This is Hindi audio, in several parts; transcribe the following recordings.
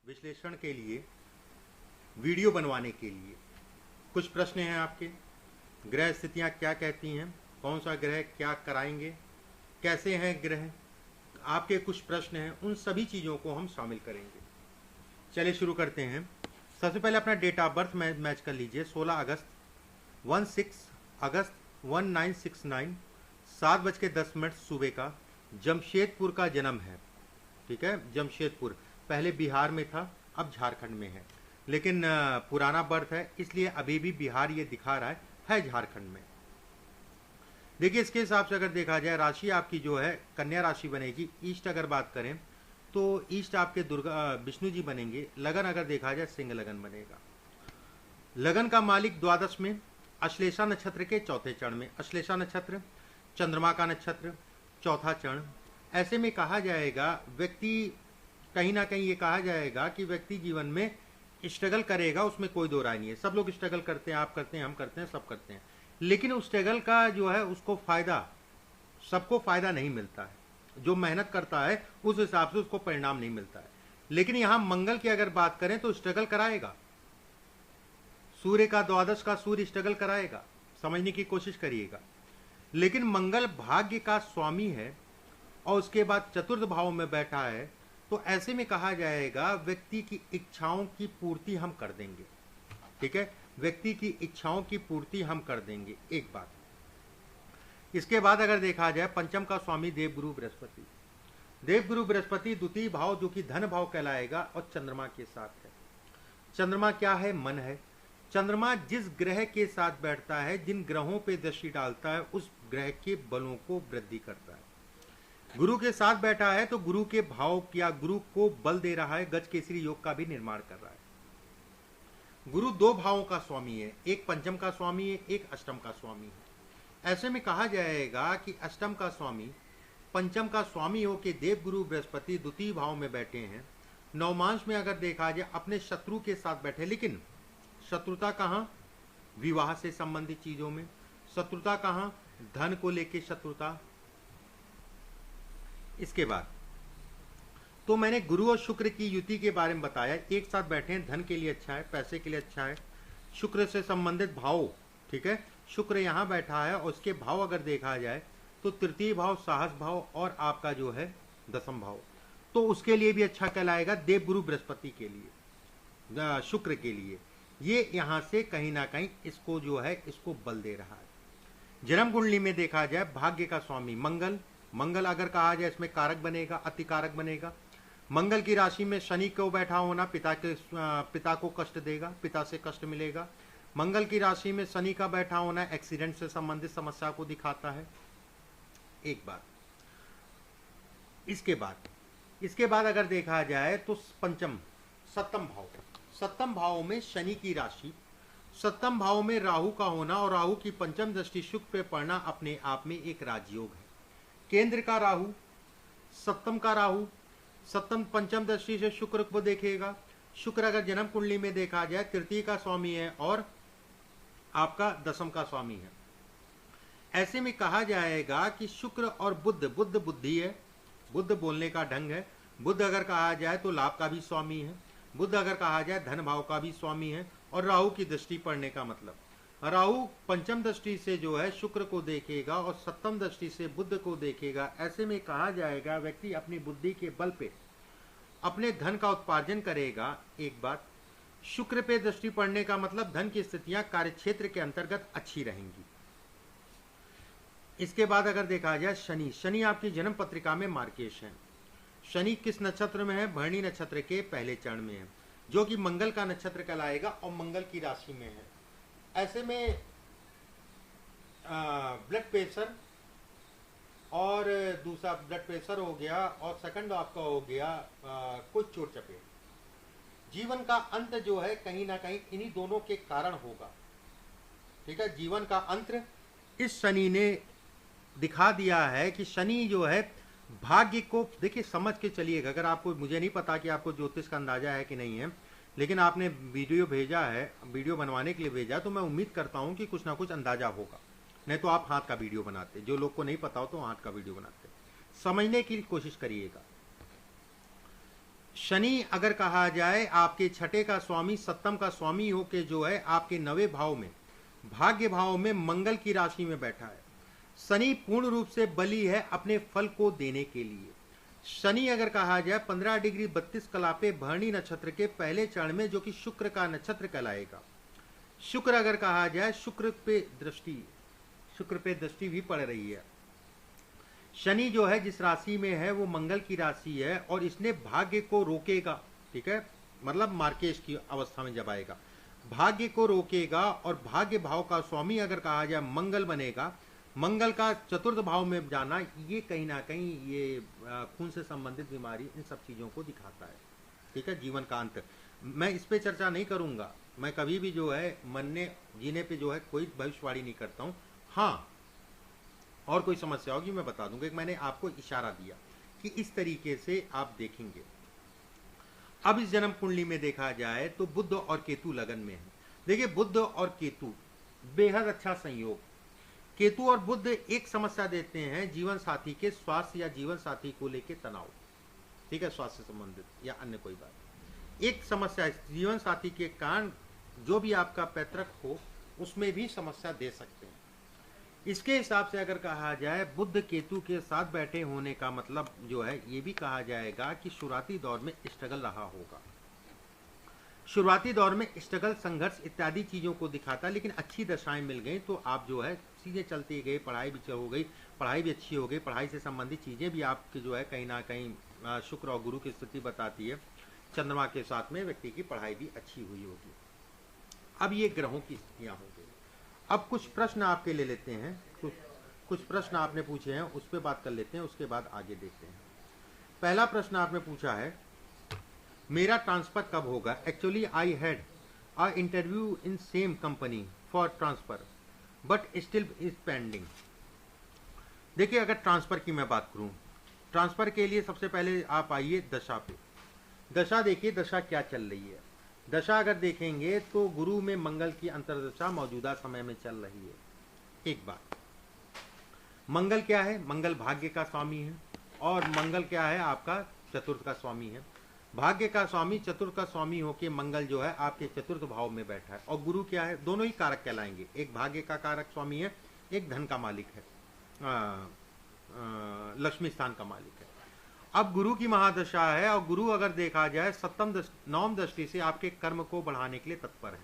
विश्लेषण के लिए, वीडियो बनवाने के लिए कुछ प्रश्न हैं आपके। ग्रह स्थितियां क्या कहती हैं, कौन सा ग्रह क्या कराएंगे, कैसे हैं ग्रह, आपके कुछ प्रश्न हैं, उन सभी चीज़ों को हम शामिल करेंगे। चलिए शुरू करते हैं। सबसे पहले अपना डेट ऑफ बर्थ मैच कर लीजिए। 16 अगस्त 1969 7:10 सुबह का जमशेदपुर का जन्म है। ठीक है, जमशेदपुर पहले बिहार में था, अब झारखंड में है, लेकिन पुराना बर्थ है इसलिए अभी भी बिहार ये दिखा रहा है झारखंड में। देखिए इसके हिसाब से अगर देखा जाए राशि आपकी जो है कन्या राशि बनेगी। ईस्ट अगर बात करें तो ईस्ट आपके विष्णु जी बनेंगे। लगन अगर देखा जाए सिंह लगन बनेगा। लगन का मालिक द्वादश में अश्लेषा नक्षत्र के चौथे चरण में। अश्लेषा नक्षत्र चंद्रमा का नक्षत्र, चौथा चरण। ऐसे में कहा जाएगा व्यक्ति कहीं ना कहीं ये कहा जाएगा कि व्यक्ति जीवन में स्ट्रगल करेगा, उसमें कोई दो राय नहीं है। सब लोग स्ट्रगल करते हैं, आप करते हैं, हम करते हैं, सब करते हैं, लेकिन उस स्ट्रगल का जो है उसको फायदा, सबको फायदा नहीं मिलता है। जो मेहनत करता है उस हिसाब से उसको परिणाम नहीं मिलता है। लेकिन यहां मंगल की अगर बात करें तो स्ट्रगल कराएगा। सूर्य का द्वादश का सूर्य स्ट्रगल कराएगा, समझने की कोशिश करिएगा। लेकिन मंगल भाग्य का स्वामी है और उसके बाद चतुर्थ भाव में बैठा है, तो ऐसे में कहा जाएगा व्यक्ति की इच्छाओं की पूर्ति हम कर देंगे। ठीक है, व्यक्ति की इच्छाओं की पूर्ति हम कर देंगे, एक बात। इसके बाद अगर देखा जाए पंचम का स्वामी देवगुरु बृहस्पति। देवगुरु बृहस्पति द्वितीय भाव जो कि धन भाव कहलाएगा और चंद्रमा के साथ है। चंद्रमा क्या है? मन है। चंद्रमा जिस ग्रह के साथ बैठता है, जिन ग्रहों पे दृष्टि डालता है, उस ग्रह के बलों को वृद्धि करता है। गुरु के साथ बैठा है तो गुरु के भाव या गुरु को बल दे रहा है, गज केसरी योग का भी निर्माण कर रहा है। गुरु दो भावों का स्वामी है, एक पंचम का स्वामी है, एक अष्टम का स्वामी है। ऐसे में कहा जाएगा कि अष्टम का स्वामी पंचम का स्वामी हो के देवगुरु बृहस्पति द्वितीय भाव में बैठे हैं। नवमांश में अगर देखा जाए अपने शत्रु के साथ बैठे, लेकिन शत्रुता कहाँ? विवाह से संबंधित चीजों में। शत्रुता कहाँ? धन को लेके शत्रुता। इसके बाद तो मैंने गुरु और शुक्र की युति के बारे में बताया। एक साथ बैठे हैं, धन के लिए अच्छा है, पैसे के लिए अच्छा है, शुक्र से संबंधित भाव। ठीक है, शुक्र यहाँ बैठा है और उसके भाव अगर देखा जाए तो तृतीय भाव, साहस भाव और आपका जो है दसम भाव, तो उसके लिए भी अच्छा कहलाएगा। देवगुरु बृहस्पति के लिए, शुक्र के लिए ये यहाँ से कहीं ना कहीं इसको जो है इसको बल दे रहा है। जन्म कुंडली में देखा जाए भाग्य का स्वामी मंगल। मंगल अगर कहा जाए इसमें कारक बनेगा, अति कारक बनेगा। मंगल की राशि में शनि को बैठा होना पिता को कष्ट देगा, पिता से कष्ट मिलेगा। मंगल की राशि में शनि का बैठा होना एक्सीडेंट से संबंधित समस्या को दिखाता है, एक बात। इसके बाद अगर देखा जाए तो पंचम सप्तम भाव में शनि की राशि, सप्तम भाव में राहु का होना और राहु की पंचम दृष्टि शुक्र पे पड़ना अपने आप में एक राजयोग है। केंद्र का राहु, सप्तम का राहु, सप्तम पंचम दृष्टि से शुक्र को देखेगा। शुक्र अगर जन्म कुंडली में देखा जाए तृतीय का स्वामी है और आपका दसम का स्वामी है। ऐसे में कहा जाएगा कि शुक्र और बुध बुद्धि है, बुद्ध बोलने का ढंग है। बुध अगर कहा जाए तो लाभ का भी स्वामी है, बुध अगर कहा जाए धन भाव का भी स्वामी है। और राहु की दृष्टि पड़ने का मतलब, राहु पंचम दृष्टि से जो है शुक्र को देखेगा और सप्तम दृष्टि से बुध को देखेगा। ऐसे में कहा जाएगा व्यक्ति अपनी बुद्धि के बल पे अपने धन का उत्पादन करेगा, एक बात। शुक्र पे दृष्टि पड़ने का मतलब धन की स्थितियां कार्यक्षेत्र के अंतर्गत अच्छी रहेंगी। इसके बाद अगर देखा जाए शनि आपकी जन्म पत्रिका में मार्केश है। शनि किस नक्षत्र में है? भरणी नक्षत्र के पहले चरण में है, जो कि मंगल का नक्षत्र कहलाएगा और मंगल की राशि में है। ऐसे में ब्लड प्रेशर और दूसरा ब्लड प्रेशर हो गया और सेकंड आपका हो गया कुछ चोट चपेट। जीवन का अंत जो है कहीं ना कहीं इन्हीं दोनों के कारण होगा। ठीक है, जीवन का अंत इस शनि ने दिखा दिया है कि शनि जो है भाग्य को, देखिए समझ के चलिएगा। अगर आपको, मुझे नहीं पता कि आपको ज्योतिष का अंदाजा है कि नहीं है, लेकिन आपने वीडियो भेजा है, वीडियो बनवाने के लिए भेजा, तो मैं उम्मीद करता हूं कि कुछ ना कुछ अंदाजा होगा। नहीं तो आप हाथ का वीडियो बनाते, जो लोग को नहीं पता हो तो हाथ का वीडियो बनाते। समझने की कोशिश करिएगा। शनि अगर कहा जाए आपके छठे का स्वामी सप्तम का स्वामी हो के जो है आपके नवे भाव में भाग्य भाव में मंगल की राशि में बैठा है। शनि पूर्ण रूप से बली है अपने फल को देने के लिए। शनि अगर कहा जाए 15 डिग्री 32 कला पे भरणी नक्षत्र के पहले चरण में, जो कि शुक्र का नक्षत्र कहलाएगा। शुक्र अगर कहा जाए शुक्र पे दृष्टि भी पड़ रही है। शनि जो है जिस राशि में है वो मंगल की राशि है और इसने भाग्य को रोकेगा, ठीक है, मतलब मार्केश की अवस्था में जब आएगा भाग्य को रोकेगा। और भाग्य भाव का स्वामी अगर कहा जाए मंगल बनेगा। मंगल का चतुर्थ भाव में जाना ये कहीं ना कहीं ये खून से संबंधित बीमारी इन सब चीजों को दिखाता है, ठीक है, जीवन का अंत। मैं इस पे चर्चा नहीं करूंगा, मैं कभी भी जो है मरने जीने पे जो है कोई भविष्यवाणी नहीं करता हूं। हाँ, और कोई समस्या होगी मैं बता दूंगा। मैंने आपको इशारा दिया कि इस तरीके से आप देखेंगे। अब इस जन्म कुंडली में देखा जाए तो बुध और केतु लगन में है। देखिए बुध और केतु बेहद अच्छा संयोग। केतु और बुध एक समस्या देते हैं जीवन साथी के स्वास्थ्य या जीवन साथी को लेकर तनाव, ठीक है, स्वास्थ्य से संबंधित या अन्य कोई बात। एक समस्या जीवन साथी के कारण जो भी आपका पैतृक हो उसमें भी समस्या दे सकते हैं। इसके हिसाब से अगर कहा जाए बुध केतु के साथ बैठे होने का मतलब जो है ये भी कहा जाएगा कि शुरुआती दौर में स्ट्रगल रहा होगा। शुरुआती दौर में स्ट्रगल संघर्ष इत्यादि चीजों को दिखाता, लेकिन अच्छी दशाएं मिल गई तो आप जो है चीजें चलती गई, पढ़ाई भी हो गई, पढ़ाई भी अच्छी हो गई, पढ़ाई से संबंधित चीजें भी आपकी जो है कहीं ना कहीं शुक्र और गुरु की स्थिति बताती है। चंद्रमा के साथ में व्यक्ति की पढ़ाई भी अच्छी हुई होगी। अब ये ग्रहों की स्थितियां हो गई। अब कुछ प्रश्न आपके ले लेते हैं, कुछ प्रश्न आपने पूछे हैं उस पर बात कर लेते हैं, उसके बाद आगे देखते हैं। पहला प्रश्न आपने पूछा है मेरा ट्रांसफर कब होगा। Actually I had a interview in same company for transfer but still is pending. देखिए अगर ट्रांसफर की मैं बात करूं, ट्रांसफर के लिए सबसे पहले आप आइए दशा पे। दशा देखिए दशा क्या चल रही है। दशा अगर देखेंगे तो गुरु में मंगल की अंतर्दशा मौजूदा समय में चल रही है। एक बात, मंगल क्या है, मंगल भाग्य का स्वामी है और मंगल क्या है आपका चतुर्थ का स्वामी है। भाग्य का स्वामी चतुर्थ का स्वामी होके मंगल जो है आपके चतुर्थ भाव में बैठा है। और गुरु क्या है, दोनों ही कारक कहलाएंगे, एक भाग्य का कारक स्वामी है, एक धन का मालिक है, लक्ष्मी स्थान का मालिक है। अब गुरु की महादशा है और गुरु अगर देखा जाए नवम दृष्टि से आपके कर्म को बढ़ाने के लिए तत्पर है।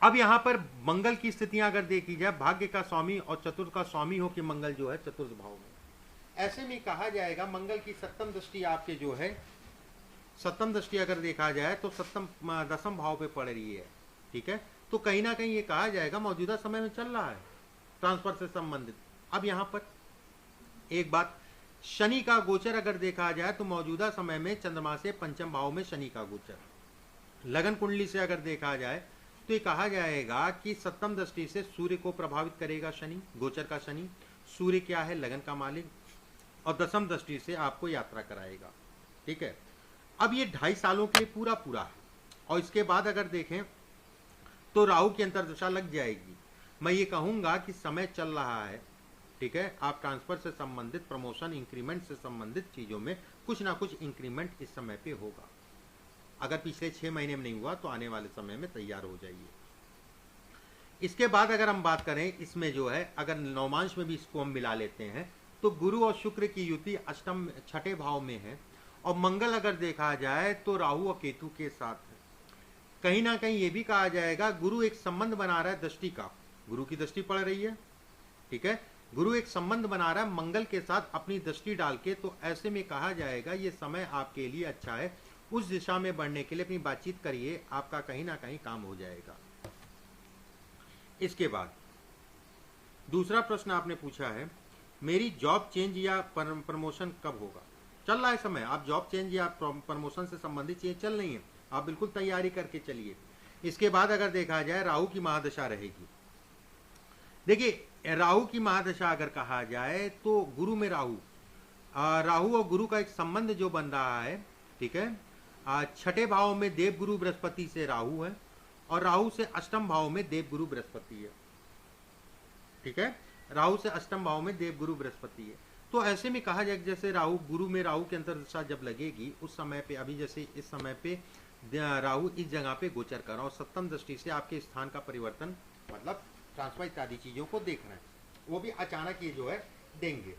अब यहां पर मंगल की स्थितियां अगर देखी जाए, भाग्य का स्वामी और चतुर्थ का स्वामी हो कि मंगल जो है चतुर्थ भाव में, ऐसे में कहा जाएगा मंगल की सप्तम दृष्टि आपके जो है सप्तम दृष्टि अगर देखा जाए तो सप्तम दसम भाव पे पड़ रही है, ठीक है, तो कहीं ना कहीं ये कहा जाएगा मौजूदा समय में चल रहा है ट्रांसफर से संबंधित। अब यहां पर एक बात, शनि का गोचर अगर देखा जाए तो मौजूदा समय में चंद्रमा से पंचम भाव में शनि का गोचर। लगन कुंडली से अगर देखा जाए तो ये कहा जाएगा कि सप्तम दृष्टि से सूर्य को प्रभावित करेगा शनि, गोचर का शनि। सूर्य क्या है, लगन का मालिक, और दसम दृष्टि से आपको यात्रा कराएगा, ठीक है। अब ये 2.5 सालों के लिए पूरा है और इसके बाद अगर देखें तो राहु की अंतर्दशा लग जाएगी। मैं ये कहूंगा कि समय चल रहा है, ठीक है, आप ट्रांसफर से संबंधित, प्रमोशन, इंक्रीमेंट से संबंधित चीजों में कुछ ना कुछ इंक्रीमेंट इस समय पे होगा। अगर पिछले 6 महीने में नहीं हुआ तो आने वाले समय में तैयार हो जाइए। इसके बाद अगर हम बात करें इसमें जो है अगर नवमांश में भी इसको हम मिला लेते हैं तो गुरु और शुक्र की युति अष्टम छठे भाव में है और मंगल अगर देखा जाए तो राहु और केतु के साथ है। कहीं ना कहीं ये भी कहा जाएगा गुरु एक संबंध बना रहा है दृष्टि का, गुरु की दृष्टि पड़ रही है, ठीक है, गुरु एक संबंध बना रहा है मंगल के साथ अपनी दृष्टि डाल के। तो ऐसे में कहा जाएगा ये समय आपके लिए अच्छा है, उस दिशा में बढ़ने के लिए अपनी बातचीत करिए, आपका कहीं ना कहीं काम हो जाएगा। इसके बाद दूसरा प्रश्न आपने पूछा है मेरी जॉब चेंज या प्रमोशन कब होगा। चल रहा है समय, आप जॉब चेंज या प्रमोशन से संबंधित चीजें चल रही हैं, आप बिल्कुल तैयारी करके चलिए। इसके बाद अगर देखा जाए राहु की महादशा रहेगी। देखिए राहु की महादशा अगर कहा जाए तो गुरु में राहु और गुरु का एक संबंध जो बन रहा है, ठीक है, छठे भाव में देवगुरु बृहस्पति से राहु है और राहु से अष्टम भाव में देवगुरु बृहस्पति है, ठीक है, राहु से अष्टम भाव में देवगुरु बृहस्पति है। तो ऐसे में कहा जाए कि जैसे राहु, गुरु में राहु की अंतर्दशा जब लगेगी उस समय पे, अभी जैसे इस समय पे राहु इस जगह पे गोचर कर रहा है और सप्तम दृष्टि से आपके स्थान का परिवर्तन, मतलब ट्रांसफर इत्यादि चीजों को देख रहे हैं, वो भी अचानक ये जो है देंगे।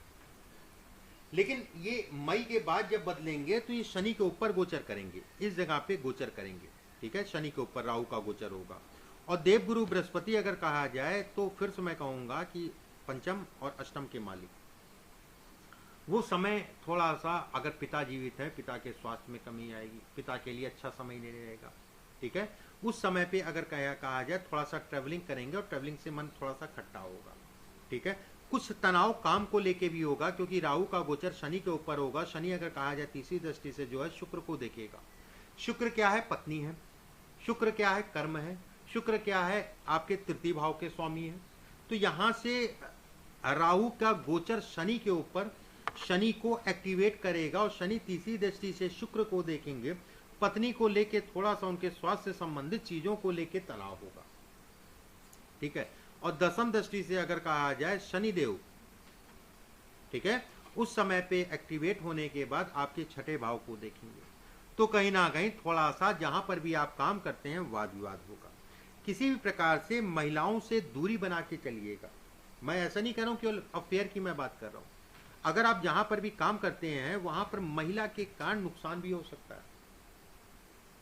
लेकिन ये मई के बाद जब बदलेंगे तो ये शनि के ऊपर गोचर करेंगे, इस जगह पे गोचर करेंगे, ठीक है, शनि के ऊपर राहु का गोचर होगा। और देवगुरु बृहस्पति अगर कहा जाए तो फिर से मैं कहूंगा कि पंचम और अष्टम के मालिक, वो समय थोड़ा सा, अगर पिता जीवित है, पिता के स्वास्थ्य में कमी आएगी, पिता के लिए अच्छा समय नहीं रहेगा, ठीक है। उस समय पे अगर कहा जाए थोड़ा सा ट्रेवलिंग करेंगे और ट्रेवलिंग से मन थोड़ा सा खट्टा होगा, ठीक है। कुछ तनाव काम को लेके भी होगा क्योंकि राहु का गोचर शनि के ऊपर होगा। शनि अगर कहा जाए तीसरी दृष्टि से जो है शुक्र को देखेगा। शुक्र क्या है? पत्नी है। शुक्र क्या है? कर्म है। शुक्र क्या है? आपके तृतीय भाव के स्वामी है। तो यहां से राहु का गोचर शनि के ऊपर शनि को एक्टिवेट करेगा और शनि तीसरी दृष्टि से शुक्र को देखेंगे। पत्नी को लेके थोड़ा सा उनके स्वास्थ्य से संबंधित चीजों को लेके तनाव होगा, ठीक है। और दसम दृष्टि से अगर कहा जाए शनिदेव, ठीक है, उस समय पे एक्टिवेट होने के बाद आपके छठे भाव को देखेंगे। तो कहीं ना कहीं थोड़ा सा जहां पर भी आप काम करते हैं वाद विवाद होगा। किसी भी प्रकार से महिलाओं से दूरी बना के चलिएगा। मैं ऐसा नहीं कह रहा हूं केवल अफेयर की मैं बात कर रहा हूं। अगर आप जहां पर भी काम करते हैं वहां पर महिला के कारण नुकसान भी हो सकता है।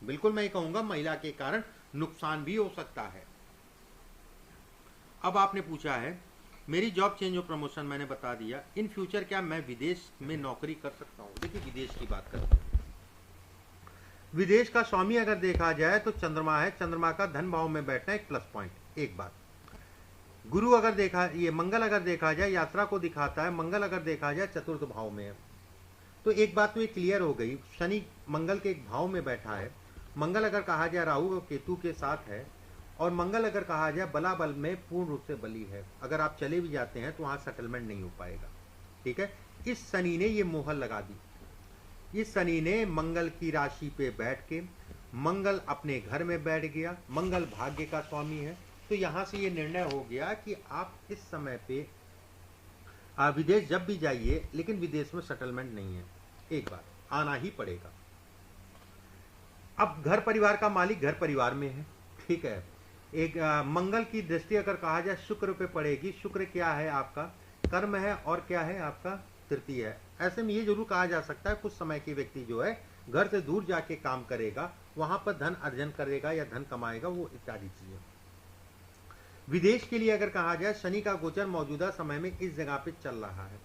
बिल्कुल मैं कहूंगा महिला के कारण नुकसान भी हो सकता है। अब आपने पूछा है मेरी जॉब चेंज और प्रमोशन, मैंने बता दिया। इन फ्यूचर क्या मैं विदेश में नौकरी कर सकता हूं? देखिए विदेश की बात करते हैं। विदेश का स्वामी अगर देखा जाए तो चंद्रमा है। चंद्रमा का धन भाव में बैठना एक प्लस पॉइंट, एक बात। गुरु अगर देखा, ये मंगल अगर देखा जाए यात्रा को दिखाता है। मंगल अगर देखा जाए चतुर्थ भाव में है। तो एक बात तो ये क्लियर हो गई, शनि मंगल के एक भाव में बैठा है। मंगल अगर कहा जाए राहु और केतु के साथ है और मंगल अगर कहा जाए बलाबल में पूर्ण रूप से बली है। अगर आप चले भी जाते हैं तो वहां सेटलमेंट नहीं हो पाएगा, ठीक है। इस शनि ने ये मोहर लगा दी। इस शनि ने मंगल की राशि पे बैठ के, मंगल अपने घर में बैठ गया। मंगल भाग्य का स्वामी है। तो यहां से ये निर्णय हो गया कि आप इस समय पे विदेश जब भी जाइए, लेकिन विदेश में सेटलमेंट नहीं है। एक बार आना ही पड़ेगा। अब घर परिवार का मालिक घर परिवार में है, ठीक है। एक मंगल की दृष्टि अगर कहा जाए शुक्र पे पड़ेगी। शुक्र क्या है? आपका कर्म है और क्या है? आपका तृतीय है। ऐसे में ये जरूर कहा जा सकता है कुछ समय के व्यक्ति जो है घर से दूर जाके काम करेगा, वहां पर धन अर्जन करेगा या धन कमाएगा, वो इत्यादि चीजें। विदेश के लिए अगर कहा जाए शनि का गोचर मौजूदा समय में इस जगह पे चल रहा है,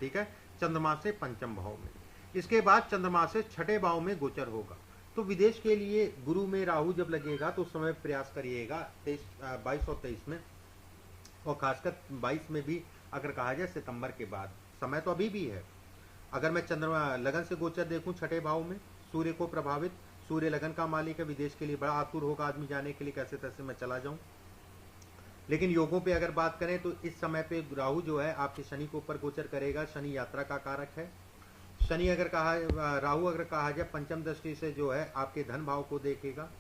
ठीक है, चंद्रमा से पंचम भाव में। इसके बाद चंद्रमा से छठे भाव में गोचर होगा। तो विदेश के लिए गुरु में राहु जब लगेगा तो उस समय प्रयास करिएगा 22 और 23 में, और खासकर 22 में भी अगर कहा जाए सितंबर के बाद। समय तो अभी भी है। अगर मैं चंद्रमा लगन से गोचर देखूं छठे भाव में, सूर्य को प्रभावित, सूर्य लगन का मालिक है। विदेश के लिए बड़ा आतुर होगा आदमी जाने के लिए, कैसे तैसे मैं चला जाऊं। लेकिन योगों पे अगर बात करें तो इस समय पे राहु जो है आपके शनि के ऊपर गोचर करेगा। शनि यात्रा का कारक है। शनि अगर कहा, राहु अगर कहा जाए पंचम दृष्टि से जो है आपके धन भाव को देखेगा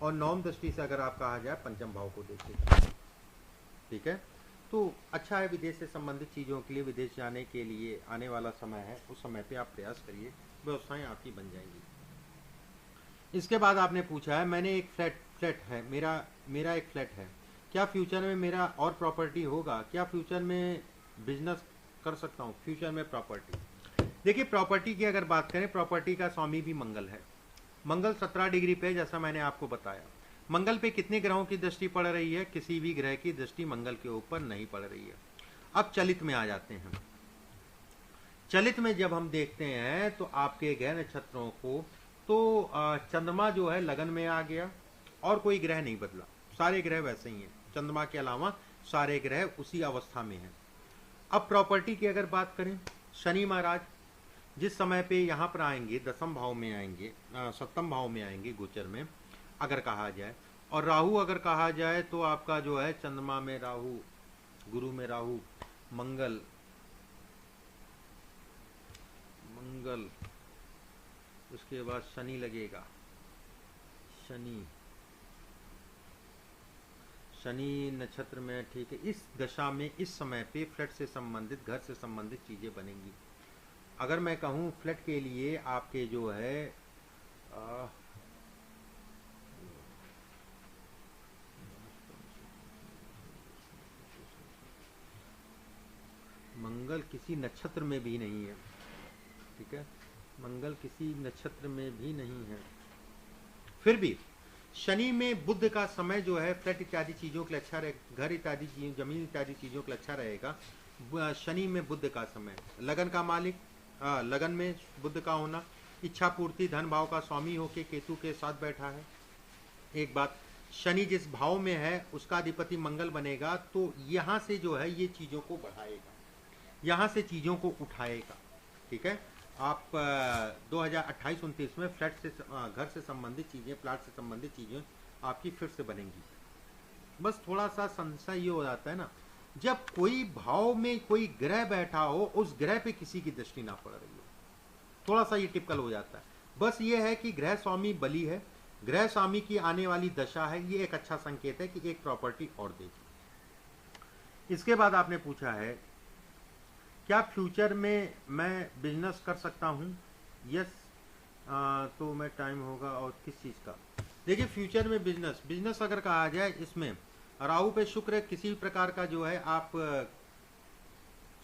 और नवम दृष्टि से अगर आप कहा जाए पंचम भाव को देखेगा, ठीक है। तो अच्छा है, विदेश से संबंधित चीज़ों के लिए, विदेश जाने के लिए आने वाला समय है, उस समय पे आप प्रयास करिए, व्यवस्थाएं आपकी बन जाएंगी। इसके बाद आपने पूछा है मैंने एक फ्लैट है, मेरा एक फ्लैट है, क्या फ्यूचर में मेरा और प्रॉपर्टी होगा? क्या फ्यूचर में बिजनेस कर सकता हूँ? फ्यूचर में प्रॉपर्टी, देखिए प्रॉपर्टी की अगर बात करें, प्रॉपर्टी का स्वामी भी मंगल है। मंगल 17 डिग्री पे, जैसा मैंने आपको बताया। मंगल पे कितने ग्रहों की दृष्टि पड़ रही है? किसी भी ग्रह की दृष्टि मंगल के ऊपर नहीं पड़ रही है। अब चलित में आ जाते हैं। चलित में जब हम देखते हैं तो आपके ग्रह नक्षत्रों को, तो चंद्रमा जो है लगन में आ गया और कोई ग्रह नहीं बदला, सारे ग्रह वैसे ही हैं। चंद्रमा के अलावा सारे ग्रह उसी अवस्था में हैं। अब प्रॉपर्टी की अगर बात करें, शनि महाराज जिस समय पे यहाँ पर आएंगे दसम भाव में आएंगे, सप्तम भाव में आएंगे गोचर में अगर कहा जाए, और राहु अगर कहा जाए तो आपका जो है चंद्रमा में राहु, गुरु में राहु, मंगल, उसके बाद शनि लगेगा। शनि नक्षत्र में, ठीक है। इस दशा में इस समय पे फ्लैट से संबंधित, घर से संबंधित चीजें बनेंगी। अगर मैं कहूँ फ्लैट के लिए आपके जो है मंगल किसी नक्षत्र में भी नहीं है, ठीक है, मंगल किसी नक्षत्र में भी नहीं है। फिर भी शनि में बुध का समय जो है फ्लैट इत्यादि चीज़ों के लिए अच्छा रहे, घर इत्यादि चीज़ों, जमीन इत्यादि चीज़ों के लिए अच्छा रहेगा। शनि में बुध का समय, लगन का मालिक, लगन में बुध का होना, इच्छा पूर्ति, धन भाव का स्वामी होके केतु के साथ बैठा है। एक बात, शनि जिस भाव में है उसका अधिपति मंगल बनेगा, तो यहाँ से जो है ये चीज़ों को बढ़ाएगा, यहाँ से चीज़ों को उठाएगा, ठीक है। आप 2028-29 में फ्लैट से, घर से संबंधित चीज़ें, प्लाट से संबंधित चीज़ें आपकी फिर से बनेंगी। बस थोड़ा सा संशय ये हो जाता है ना, जब कोई भाव में कोई ग्रह बैठा हो, उस ग्रह पे किसी की दृष्टि ना पड़ रही हो, थोड़ा सा ये टिपिकल हो जाता है। बस ये है कि ग्रह स्वामी बली है, ग्रह स्वामी की आने वाली दशा है, ये एक अच्छा संकेत है कि एक प्रॉपर्टी और देगी। इसके बाद आपने पूछा है क्या फ्यूचर में मैं बिजनेस कर सकता हूँ? यस, तो मैं टाइम होगा और किस चीज़ का? देखिए फ्यूचर में बिजनेस अगर कहा जाए, इसमें राहु पे शुक्र, किसी भी प्रकार का जो है आप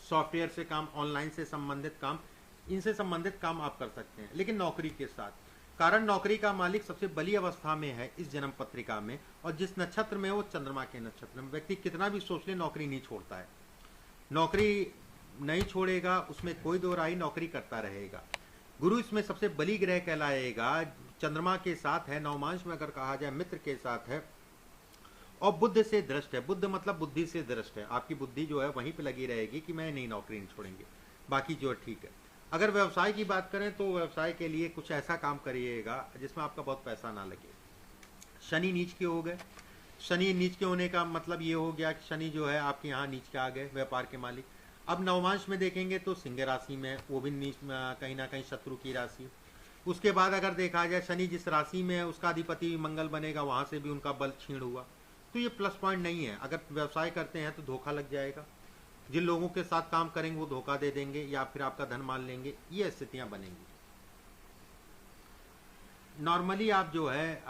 सॉफ्टवेयर से काम, ऑनलाइन से संबंधित काम, इनसे संबंधित काम आप कर सकते हैं, लेकिन नौकरी के साथ, कारण नौकरी का मालिक सबसे बली अवस्था में है इस जन्म पत्रिका में, और जिस नक्षत्र में वो चंद्रमा के नक्षत्र में। व्यक्ति कितना भी सोच ले नौकरी नहीं छोड़ता है, नौकरी नहीं छोड़ेगा, उसमें कोई दो राय, नौकरी करता रहेगा। गुरु इसमें सबसे बली ग्रह कहलाएगा, चंद्रमा के साथ है, नवमांश में अगर कहा जाए मित्र के साथ है, और बुद्ध से दृष्ट है। बुद्ध मतलब बुद्धि से दृष्ट है, आपकी बुद्धि जो है वहीं पे लगी रहेगी कि मैं नहीं, नौकरी नहीं छोड़ेंगे, बाकी जो ठीक है। अगर व्यवसाय की बात करें तो व्यवसाय के लिए कुछ ऐसा काम करिएगा जिसमें आपका बहुत पैसा ना लगे। शनि नीच के हो गए, शनि नीच के होने का मतलब ये हो गया कि शनि जो है आपके यहाँ नीच के आ गए, व्यापार के मालिक। अब नवमांश में देखेंगे तो सिंह राशि में, वो भी नीच, कहीं ना कहीं शत्रु की राशि। उसके बाद अगर देखा जाए शनि जिस राशि में है उसका अधिपति मंगल बनेगा, वहां से भी उनका बल क्षीण हुआ, तो ये प्लस पॉइंट नहीं है। अगर व्यवसाय करते हैं तो धोखा लग जाएगा, जिन लोगों के साथ काम करेंगे वो धोखा दे देंगे या फिर आपका धन मान लेंगे, ये स्थितियां बनेंगी। नॉर्मली आप जो है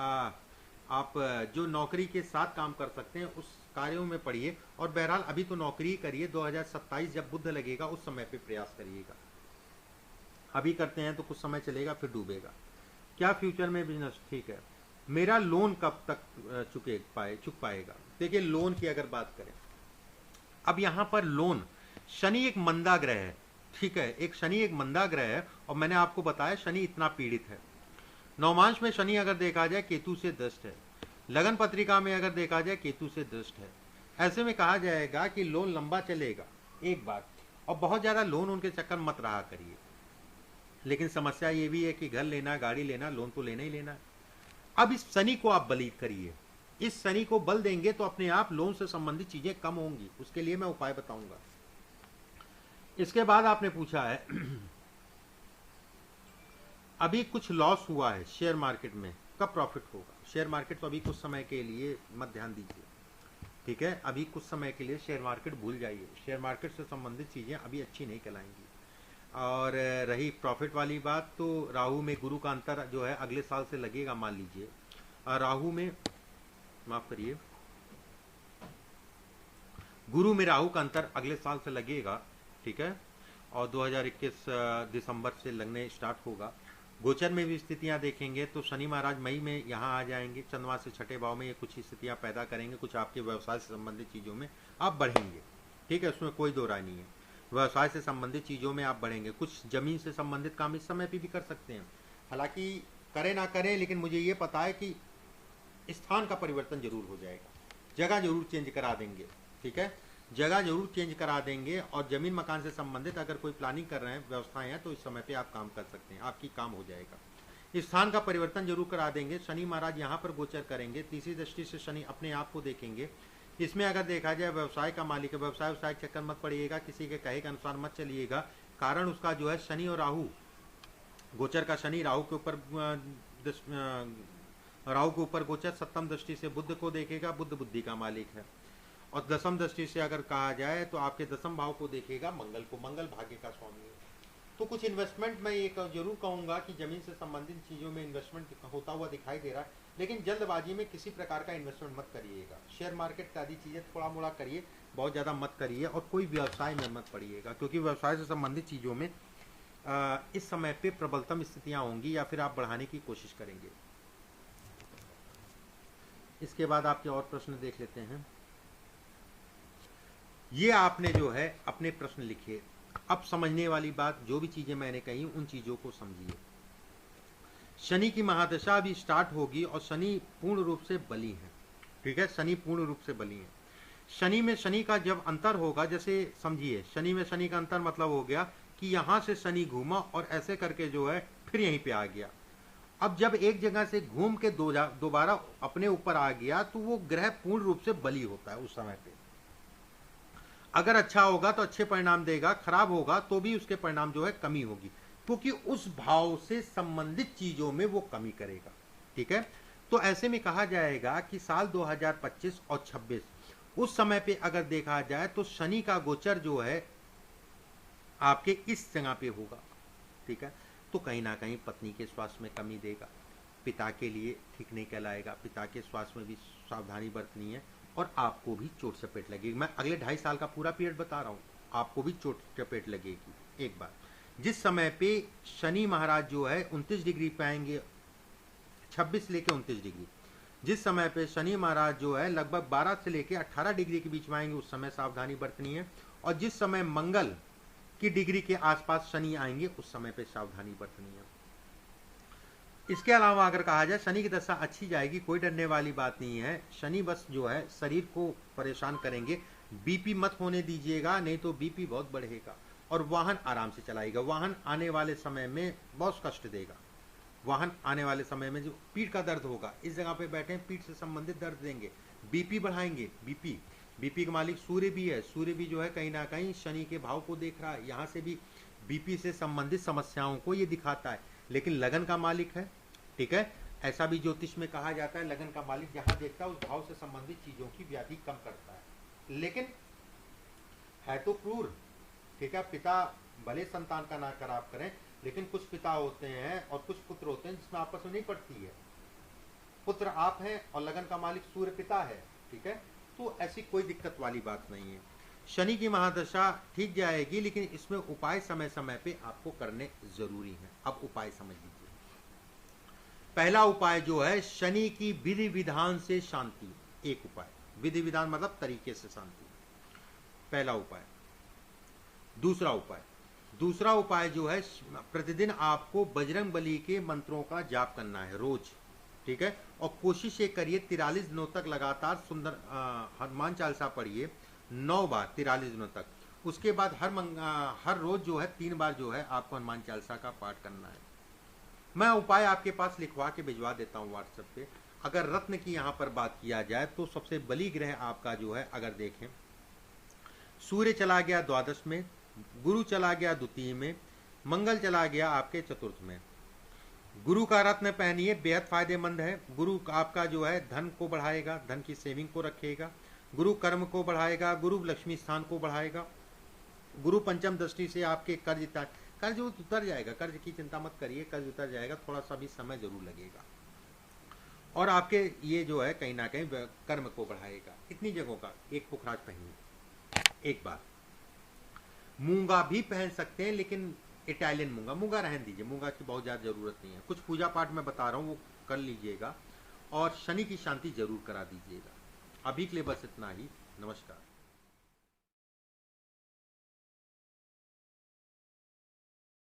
आप जो नौकरी के साथ काम कर सकते हैं उस कार्यों में पढ़िए, और बहरहाल अभी तो नौकरी करिए, 2027 जब बुध लगेगा उस समय पे प्रयास करिएगा। अभी करते हैं तो कुछ समय चलेगा फिर डूबेगा। क्या फ्यूचर में बिजनेस? ठीक है, मेरा लोन कब तक चुक पाएगा? देखिए लोन की अगर बात करें, अब यहाँ पर लोन, शनि एक मंदा ग्रह है, ठीक है, एक शनि एक मंदा ग्रह है, और मैंने आपको बताया शनि इतना पीड़ित है। नवमांश में शनि अगर देखा जाए केतु से दृष्ट है, लगन पत्रिका में अगर देखा जाए केतु से दृष्ट है। ऐसे में कहा जाएगा कि लोन लंबा चलेगा, एक बात, और बहुत ज्यादा लोन उनके चक्कर मत रहा करिए। लेकिन समस्या ये भी है कि घर लेना, गाड़ी लेना, लोन तो लेना ही लेना है। अब इस शनि को आप बली करिए, इस शनि को बल देंगे तो अपने आप लोन से संबंधित चीजें कम होंगी, उसके लिए मैं उपाय बताऊंगा। इसके बाद आपने पूछा है अभी कुछ लॉस हुआ है शेयर मार्केट में, कब प्रॉफिट होगा? शेयर मार्केट तो अभी कुछ समय के लिए मत ध्यान दीजिए, ठीक है, अभी कुछ समय के लिए शेयर मार्केट भूल जाइए, शेयर मार्केट से संबंधित चीजें अभी अच्छी नहीं कहलाएंगी। और रही प्रॉफिट वाली बात, तो राहु में गुरु का अंतर जो है अगले साल से लगेगा, मान लीजिए राहु में, माफ करिए, गुरु में राहु का अंतर अगले साल से लगेगा, ठीक है, और 2021 दिसंबर से लगने स्टार्ट होगा। गोचर में भी स्थितियां देखेंगे तो शनि महाराज मई में यहाँ आ जाएंगे, चंद्रमा से छठे भाव में ये कुछ स्थितियां पैदा करेंगे, कुछ आपके व्यवसाय से संबंधित चीज़ों में आप बढ़ेंगे, ठीक है, उसमें कोई दो राय नहीं है, व्यवसाय से संबंधित चीज़ों में आप बढ़ेंगे। कुछ जमीन से संबंधित काम इस समय पे भी कर सकते हैं, हालांकि करें ना करें, लेकिन मुझे ये पता है कि स्थान का परिवर्तन जरूर हो जाएगा, जगह जरूर चेंज करा देंगे, ठीक है, जगह जरूर चेंज करा देंगे। और जमीन मकान से संबंधित अगर कोई प्लानिंग कर रहे हैं, व्यवस्थाएं हैं, तो इस समय पे आप काम कर सकते हैं, आपकी काम हो जाएगा। स्थान का परिवर्तन जरूर करा देंगे, शनि महाराज यहाँ पर गोचर करेंगे, तीसरी दृष्टि से शनि अपने आप को देखेंगे। इसमें अगर देखा जाए व्यवसाय का मालिक है, व्यवसाय चक्कर मत पड़िएगा, किसी के कहे के अनुसार मत चलिएगा, कारण उसका जो है शनि और राहु, गोचर का शनि राहु के ऊपर, राहु के ऊपर गोचर, सप्तम दृष्टि से बुध को देखेगा, बुध बुद्धि का मालिक है, और दसम दृष्टि से अगर कहा जाए तो आपके दसम भाव को देखेगा मंगल को, मंगल भाग्य का स्वामी है। तो कुछ इन्वेस्टमेंट मैं ये जरूर कहूँगा कि ज़मीन से संबंधित चीज़ों में इन्वेस्टमेंट होता हुआ दिखाई दे रहा है, लेकिन जल्दबाजी में किसी प्रकार का इन्वेस्टमेंट मत करिएगा। शेयर मार्केट आदि चीज़ें थोड़ा मोड़ा करिए, बहुत ज़्यादा मत करिए, और कोई व्यवसाय में मत पड़िएगा, क्योंकि व्यवसाय से संबंधित चीज़ों में इस समय पे प्रबलतम स्थितियाँ होंगी, या फिर आप बढ़ाने की कोशिश करेंगे। इसके बाद आपके और प्रश्न देख लेते हैं। ये आपने जो है अपने प्रश्न लिखे। अब समझने वाली बात, जो भी चीजें मैंने कही उन चीजों को समझिए। शनि की महादशा अभी स्टार्ट होगी और शनि पूर्ण रूप से बली है, ठीक है, शनि पूर्ण रूप से बली है। शनि में शनि का जब अंतर होगा, जैसे समझिए शनि में शनि का अंतर मतलब हो गया कि यहां से शनि घूमा और ऐसे करके जो है फिर यहीं पे आ गया। अब जब एक जगह से घूम के दोबारा अपने ऊपर आ गया तो वो ग्रह पूर्ण रूप से बली होता है उस समय पे। अगर अच्छा होगा तो अच्छे परिणाम देगा, खराब होगा तो भी उसके परिणाम जो है कमी होगी, क्योंकि उस भाव से संबंधित चीजों में वो कमी करेगा, ठीक है। तो ऐसे में कहा जाएगा कि साल 2025 और 26 उस समय पे अगर देखा जाए तो शनि का गोचर जो है आपके इस जगह पे होगा, ठीक है। तो कहीं ना कहीं पत्नी के स्वास्थ्य में कमी देगा, पिता के लिए ठीक नहीं कहलाएगा, पिता के स्वास्थ्य में भी सावधानी बरतनी है, और आपको भी चोट चपेट लगेगी। मैं अगले 2.5 साल का पूरा पीरियड बता रहा हूँ, आपको भी चोट चपेट लगेगी। एक बार जिस समय पे शनि महाराज जो है 29 डिग्री पे आएंगे, 26 से लेके 29 डिग्री, जिस समय पे शनि महाराज जो है लगभग 12 से लेके 18 डिग्री के बीच में आएंगे, उस समय सावधानी बरतनी है। और जिस समय मंगल की डिग्री के आसपास शनि आएंगे, उस समय पे सावधानी बरतनी है। इसके अलावा अगर कहा जाए शनि की दशा अच्छी जाएगी, कोई डरने वाली बात नहीं है। शनि बस जो है शरीर को परेशान करेंगे, बीपी मत होने दीजिएगा, नहीं तो बीपी बहुत बढ़ेगा। और वाहन आराम से चलाएगा, वाहन आने वाले समय में बहुत कष्ट देगा। वाहन आने वाले समय में जो पीठ का दर्द होगा, इस जगह पे बैठे पीठ से संबंधित दर्द देंगे, बीपी बढ़ाएंगे। बीपी का मालिक सूर्य भी है, सूर्य भी जो है कहीं ना कहीं शनि के भाव को देख रहा है, यहाँ से भी बीपी से संबंधित समस्याओं को ये दिखाता है। लेकिन लगन का मालिक है, ठीक है, ऐसा भी ज्योतिष में कहा जाता है, लगन का मालिक जहां देखता है उस भाव से संबंधित चीजों की व्याधि कम करता है। लेकिन है तो क्रूर, ठीक है। पिता भले संतान का ना खराब करें, लेकिन कुछ पिता होते हैं और कुछ पुत्र होते हैं जिसमें आपस में नहीं पड़ती है। पुत्र आप हैं और लगन का मालिक सूर्य पिता है, ठीक है। तो ऐसी कोई दिक्कत वाली बात नहीं है। शनि की महादशा ठीक जाएगी, लेकिन इसमें उपाय समय समय पे आपको करने जरूरी है। अब उपाय समझ लीजिए। पहला उपाय जो है शनि की विधि विधान से शांति। एक उपाय, विधि विधान मतलब तरीके से शांति, पहला उपाय। दूसरा उपाय जो है प्रतिदिन आपको बजरंग बली के मंत्रों का जाप करना है रोज, ठीक है। और कोशिश ये करिए 43 दिनों तक लगातार सुंदर हनुमान चालीसा पढ़िए 9 बार 43 दिनों तक। उसके बाद हर रोज जो है 3 बार जो है आपको हनुमान चालीसा का पाठ करना है। मैं उपाय आपके पास लिखवा के भिजवा देता हूँ व्हाट्सएप पे। अगर रत्न की यहाँ पर बात किया जाए तो सबसे बली ग्रह आपका जो है, अगर देखें, सूर्य चला गया द्वादश में, गुरु चला गया द्वितीय में, मंगल चला गया आपके चतुर्थ में। गुरु का रत्न पहनिए, बेहद फायदेमंद है। गुरु आपका जो है धन को बढ़ाएगा, धन की सेविंग को रखेगा। गुरु कर्म को बढ़ाएगा, गुरु लक्ष्मी स्थान को बढ़ाएगा। गुरु पंचम दृष्टि से आपके कर्ज उतर जाएगा, कर्ज की चिंता मत करिए, कर्ज उतर जाएगा, थोड़ा सा भी समय जरूर लगेगा। और आपके ये जो है कहीं ना कहीं कर्म को बढ़ाएगा। इतनी जगहों का एक पुखराज पहनिए। एक बार मूंगा भी पहन सकते हैं, लेकिन इटालियन मूंगा रहने दीजिए, मूंगा की बहुत ज़्यादा ज़रूरत नहीं है। कुछ पूजा पाठ मैं बता रहा हूँ वो कर लीजिएगा, और शनि की शांति जरूर करा दीजिएगा। अभी के लिए बस इतना ही। नमस्कार।